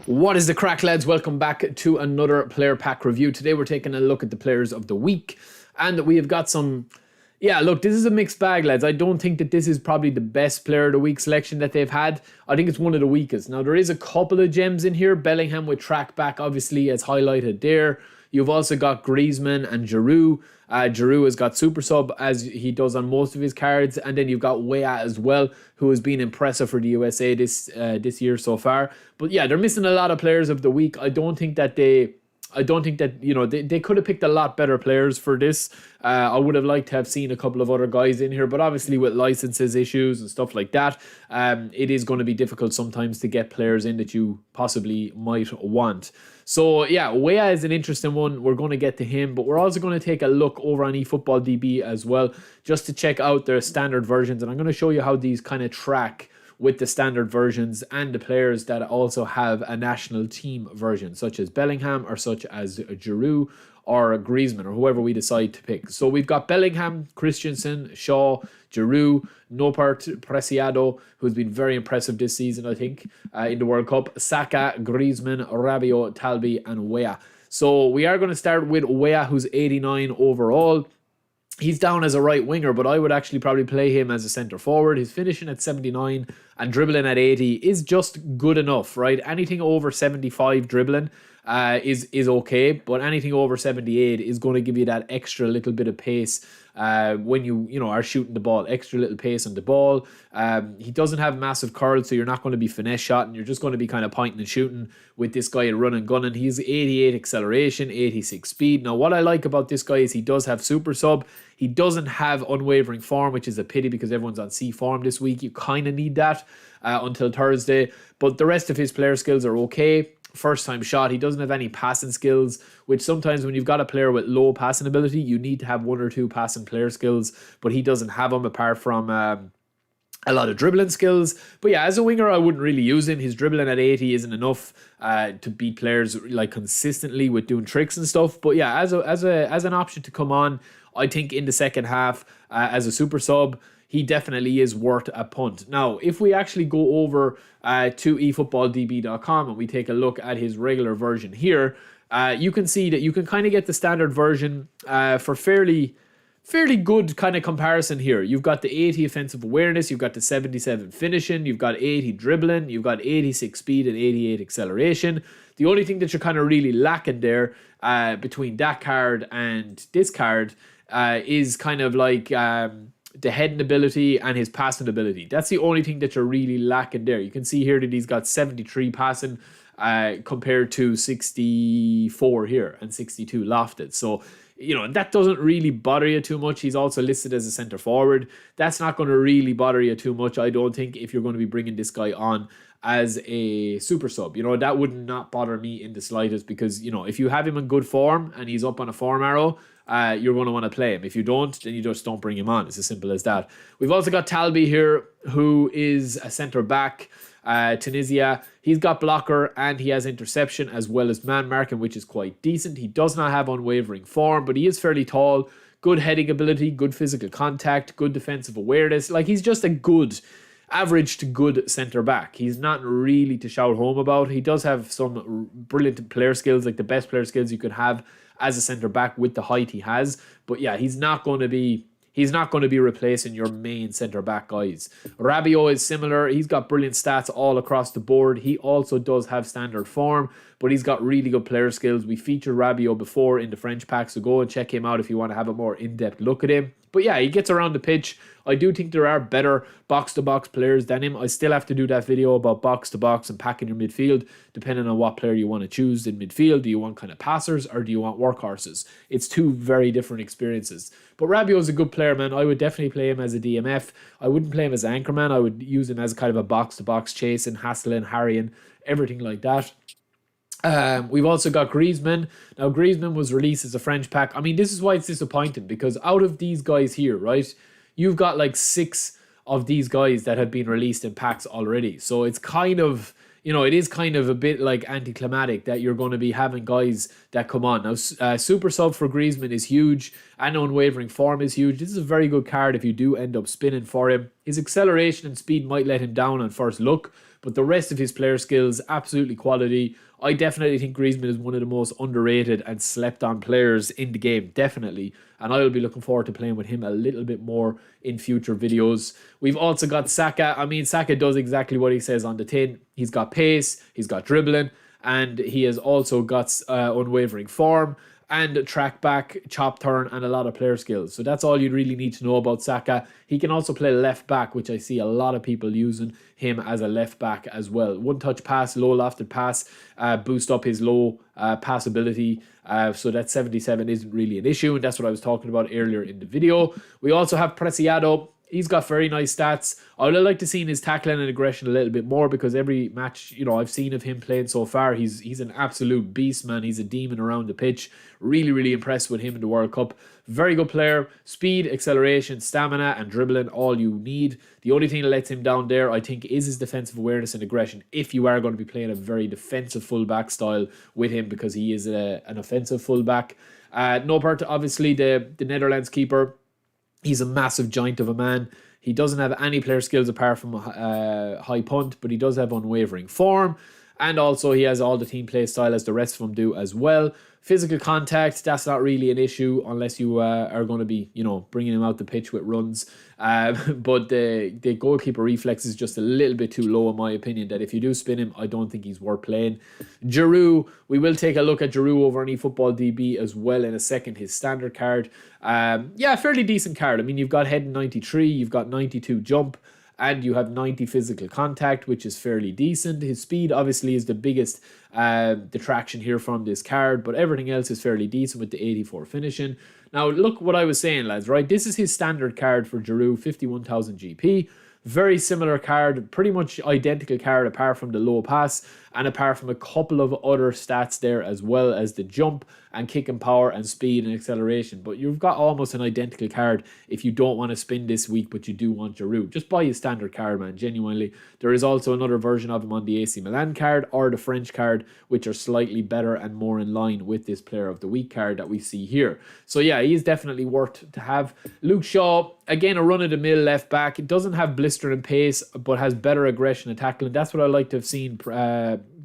What is the crack, lads? Welcome back to another player pack review. Today we're taking a look at the players of the week, and we have got some... Yeah, look, this is a mixed bag, lads. I don't think that this is probably the best player of the week selection that they've had. I think it's one of the weakest. Now, there is a couple of gems in here. Bellingham with track back, obviously, as highlighted there. You've also got Griezmann and Giroud. Giroud has got super sub, as he does on most of his cards. And then you've got Weah as well, who has been impressive for the USA this year so far. But yeah, they're missing a lot of players of the week. I don't think that, you know, they could have picked a lot better players for this. I would have liked to have seen a couple of other guys in here, but obviously with licenses issues and stuff like that, it is going to be difficult sometimes to get players in that you possibly might want. So yeah, Weah is an interesting one. We're going to get to him, but we're also going to take a look over on eFootball DB as well, just to check out their standard versions. And I'm going to show you how these kind of track with the standard versions and the players that also have a national team version, such as Bellingham or such as Giroud or Griezmann or whoever we decide to pick. So we've got Bellingham, Christensen, Shaw, Giroud, Nopert, Preciado, who's been very impressive this season, I think, in the World Cup, Saka, Griezmann, Rabiot, Talbi, and Weah. So we are going to start with Weah, who's 89 overall. He's down as a right winger, but I would actually probably play him as a centre forward. His finishing at 79 and dribbling at 80 is just good enough, right? Anything over 75 dribbling is okay, but anything over 78 is going to give you that extra little bit of pace when you are shooting the ball, extra little pace on the ball. He doesn't have massive curl, so you're not going to be finesse shotting. You're just going to be kind of pointing and shooting with this guy running, gunning. He's 88 acceleration, 86 speed. Now, what I like about this guy is he does have super sub. He doesn't have unwavering form, which is a pity because everyone's on C form this week. You kind of need that until Thursday. But the rest of his player skills are okay. First time shot. He doesn't have any passing skills, which sometimes when you've got a player with low passing ability, you need to have one or two passing player skills, but he doesn't have them apart from a lot of dribbling skills. But yeah, as a winger, I wouldn't really use him. His dribbling at 80 isn't enough to beat players like consistently with doing tricks and stuff. But yeah, as an option to come on, I think in the second half as a super sub, he definitely is worth a punt. Now, if we actually go over to eFootballDB.com and we take a look at his regular version here, you can see that you can kind of get the standard version for fairly good kind of comparison here. You've got the 80 offensive awareness, you've got the 77 finishing, you've got 80 dribbling, you've got 86 speed and 88 acceleration. The only thing that you're kind of really lacking there between that card and this card is kind of like... the heading ability and his passing ability. That's the only thing that you're really lacking there. You can see here that he's got 73 passing compared to 64 here and 62 lofted. So, you know, that doesn't really bother you too much. He's also listed as a centre forward. That's not going to really bother you too much, I don't think, if you're going to be bringing this guy on as a super sub. You know, that would not bother me in the slightest because, you know, if you have him in good form and he's up on a form arrow, you're going to want to play him. If you don't, then you just don't bring him on. It's as simple as that. We've also got Talbi here, who is a centre back, Tunisia. He's got blocker and he has interception as well as man marking, which is quite decent. He does not have unwavering form, but he is fairly tall, good heading ability, good physical contact, good defensive awareness. Like, he's just a good... average to good centre back. He's not really to shout home about. He does have some brilliant player skills, like the best player skills you could have as a centre back with the height he has. But yeah, he's not going to be replacing your main centre back guys. Rabiot is similar. He's got brilliant stats all across the board. He also does have standard form, but he's got really good player skills. We featured Rabiot before in the French pack, so go and check him out if you want to have a more in-depth look at him. But yeah, he gets around the pitch. I do think there are better box-to-box players than him. I still have to do that video about box-to-box and packing your midfield, depending on what player you want to choose in midfield. Do you want kind of passers or do you want workhorses? It's two very different experiences. But Rabiot is a good player, man. I would definitely play him as a DMF. I wouldn't play him as anchorman. I would use him as kind of a box-to-box chasing, hassling, harrying, everything like that. We've also got Griezmann. Now, Griezmann was released as a French pack. I mean, this is why it's disappointing, because out of these guys here, right, you've got like 6 of these guys that have been released in packs already. So it's kind of, you know, it is kind of a bit like anticlimactic that you're going to be having guys that come on. Now, super sub for Griezmann is huge. and unwavering form is huge. This is a very good card if you do end up spinning for him. His acceleration and speed might let him down on first look, but the rest of his player skills, absolutely quality. I definitely think Griezmann is one of the most underrated and slept on players in the game, definitely. And I will be looking forward to playing with him a little bit more in future videos. We've also got Saka. I mean, Saka does exactly what he says on the tin. He's got pace, he's got dribbling, and he has also got unwavering form and track back, chop turn, and a lot of player skills. So that's all you really need to know about Saka. He can also play left back, which I see a lot of people using him as a left back as well. One touch pass, low lofted pass, boost up his low pass ability. So that 77 isn't really an issue, and that's what I was talking about earlier in the video. We also have Preciado. He's got very nice stats. I would like to see his tackling and aggression a little bit more, because every match, you know, I've seen of him playing so far, he's an absolute beast, man. He's a demon around the pitch. Really, really impressed with him in the World Cup. Very good player. Speed, acceleration, stamina, and dribbling, all you need. The only thing that lets him down there, I think, is his defensive awareness and aggression, if you are going to be playing a very defensive fullback style with him, because he is an offensive fullback. Noppert, obviously, the Netherlands keeper. He's a massive giant of a man. He doesn't have any player skills apart from high punt, but he does have unwavering form. And also he has all the team play style as the rest of them do as well. Physical contact, that's not really an issue unless you are going to be, you know, bringing him out the pitch with runs. But the goalkeeper reflex is just a little bit too low in my opinion, that if you do spin him, I don't think he's worth playing. Giroud, we will take a look at Giroud over on eFootball DB as well in a second. His standard card. Yeah, fairly decent card. I mean, you've got head 93, you've got 92 jump, and you have 90 physical contact, which is fairly decent. His speed obviously is the biggest detraction here from this card, but everything else is fairly decent with the 84 finishing. Now, look what I was saying, lads, right? This is his standard card for Giroud, 51,000 GP. Very similar card, pretty much identical card apart from the low pass and apart from a couple of other stats there, as well as the jump and kick and power and speed and acceleration. But you've got almost an identical card if you don't want to spin this week, but you do want Giroud. Just buy a standard card, man, genuinely. There is also another version of him on the AC Milan card or the French card, which are slightly better and more in line with this player of the week card that we see here. So yeah, he is definitely worth to have. Luke Shaw, again, a run-of-the-mill left back. It doesn't have blistering pace, but has better aggression and tackling. That's what I like to have seen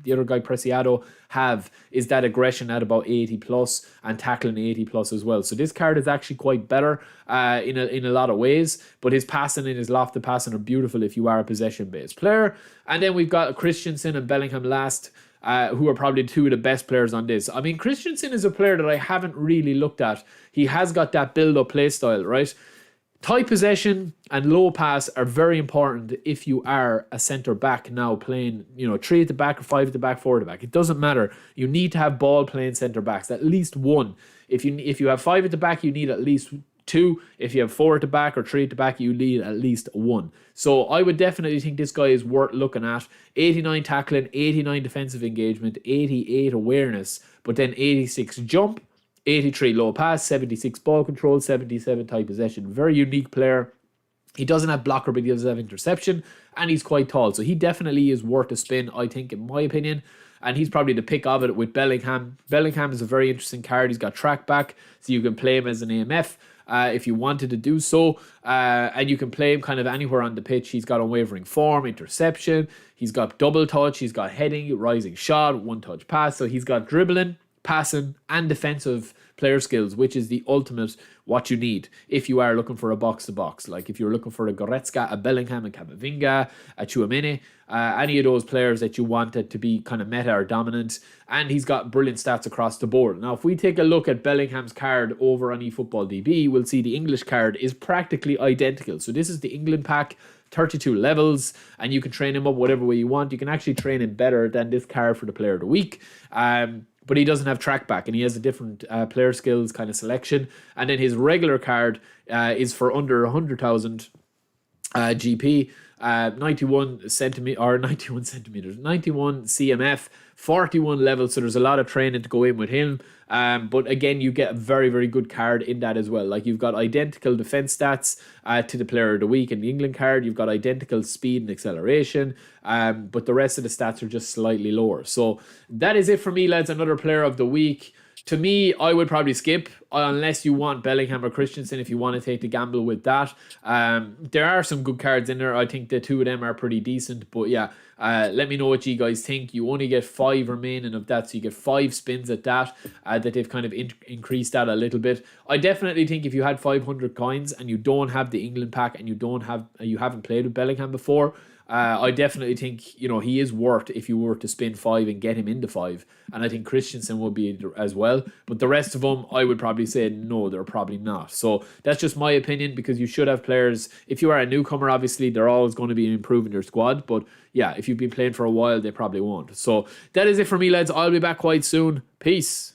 the other guy, Preciado, have, is that aggression at about 80 plus and tackling 80 plus as well. So this card is actually quite better in a lot of ways, but his passing and his lofted passing are beautiful if you are a possession-based player. And then we've got Christensen and Bellingham last, who are probably two of the best players on this. I mean, Christensen is a player that I haven't really looked at. He has got that build-up play style, right? Tight possession and low pass are very important if you are a centre back now playing, you know, 3 at the back or 5 at the back, 4 at the back. It doesn't matter. You need to have ball playing centre backs, at least one. If you have 5 at the back, you need at least 2. If you have 4 at the back or 3 at the back, you need at least 1. So I would definitely think this guy is worth looking at. 89 tackling, 89 defensive engagement, 88 awareness, but then 86 jump, 83 low pass, 76 ball control, 77 tight possession. Very unique player. He doesn't have blocker, but he does have interception, and he's quite tall. So he definitely is worth a spin, I think, in my opinion. And he's probably the pick of it with Bellingham. Bellingham is a very interesting card. He's got track back, so you can play him as an AMF if you wanted to do so. And you can play him kind of anywhere on the pitch. He's got unwavering form, interception. He's got double touch. He's got heading, rising shot, one touch pass. So he's got dribbling, passing, and defensive player skills, which is the ultimate what you need if you are looking for a box-to-box. Like if you're looking for a Goretzka, a Bellingham, a Camavinga, a Tchouaméni, any of those players that you wanted to be kind of meta or dominant. And he's got brilliant stats across the board. Now, if we take a look at Bellingham's card over on eFootball DB, we'll see the English card is practically identical. So this is the England pack, 32 levels, and you can train him up whatever way you want. You can actually train him better than this card for the player of the week. But he doesn't have track back, and he has a different player skills kind of selection. And then his regular card is for under 100,000 GP, 91 centimeters, 91 CMF, 41 levels. So there's a lot of training to go in with him. But again, you get a very, very good card in that as well. Like you've got identical defense stats to the player of the week in the England card. You've got identical speed and acceleration. But the rest of the stats are just slightly lower. So that is it for me, lads. Another player of the week. To me, I would probably skip unless you want Bellingham or Christensen if you want to take the gamble with that. There are some good cards in there. I think the two of them are pretty decent. But yeah, let me know what you guys think. You only get 5 remaining of that, so you get 5 spins at that. That they've kind of increased that a little bit. I definitely think if you had 500 coins and you don't have the England pack and you haven't played with Bellingham before, I definitely think he is worth if you were to spin 5 and get him into 5, and I think Christensen would be as well. But the rest of them, I would probably say no, they're probably not. So that's just my opinion, because you should have players. If you are a newcomer, obviously they're always going to be improving your squad. But yeah, if you've been playing for a while, they probably won't. So that is it for me, lads. I'll be back quite soon. Peace.